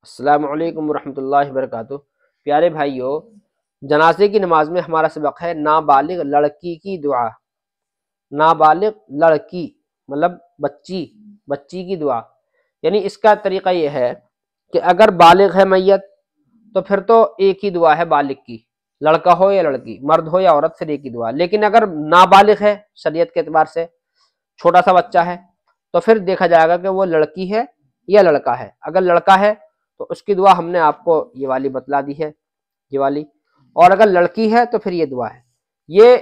السلام علیکم ورحمۃ اللہ وبرکاتہ۔ پیارے بھائیوں، جنازے کی نماز میں ہمارا سبق ہے نابالغ لڑکی کی دعا۔ نابالغ لڑکی مطلب بچی کی دعا، یعنی اس کا طریقہ یہ ہے کہ اگر بالغ ہے میت تو پھر تو ایک ہی دعا ہے بالغ کی، لڑکا ہو یا لڑکی، مرد ہو یا عورت، پھر ایک ہی دعا۔ لیکن اگر نابالغ ہے شریعت کے اعتبار سے، چھوٹا سا بچہ ہے، تو پھر دیکھا جائے گا کہ وہ لڑکی ہے یا لڑکا ہے۔ اگر لڑکا ہے تو اس کی دعا ہم نے آپ کو یہ والی بتلا دی ہے، یہ والی، اور اگر لڑکی ہے تو پھر یہ دعا ہے۔ یہ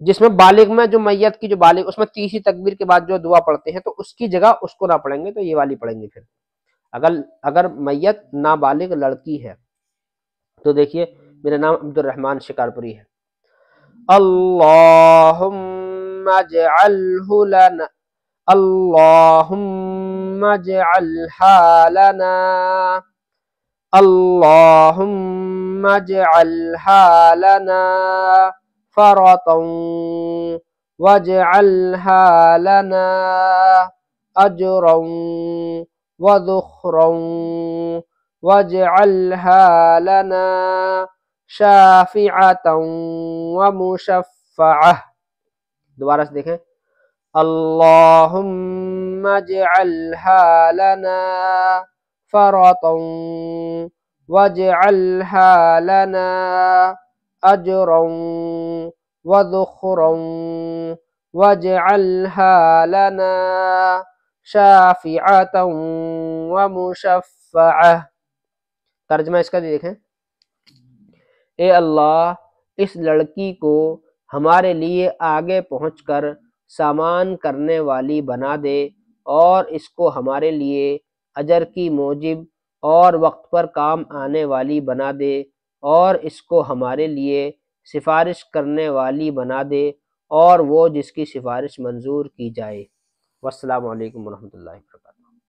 جس میں بالغ میں جو میت کی جو بالغ، اس میں تیسری تکبیر کے بعد جو دعا پڑھتے ہیں تو اس کی جگہ اس کو نہ پڑھیں گے، تو یہ والی پڑھیں گے پھر اگر میت نابالغ لڑکی ہے تو دیکھیے، میرا نام عبد الرحمن شکارپوری ہے۔ اللہم اجعلہ لنا، اللہم اجعلہا لنا، اللہم اجعلہا لنا فرطا واجعلہا لنا اجرا وذخرا واجعلہا لنا شافعة ومشفعة۔ دوبارہ سے دیکھیں، اللہم اجعلہا لنا فرطا واجعلہا لنا اجرا وذخرا واجعلہا لنا شافعة ومشفعة۔ ترجمہ اس کا دیکھیں، اے اللہ اس لڑکی کو ہمارے لیے آگے پہنچ کر سامان کرنے والی بنا دے، اور اس کو ہمارے لیے اجر کی موجب اور وقت پر کام آنے والی بنا دے، اور اس کو ہمارے لیے سفارش کرنے والی بنا دے، اور وہ جس کی سفارش منظور کی جائے۔ والسلام علیکم ورحمۃ اللہ وبرکاتہ۔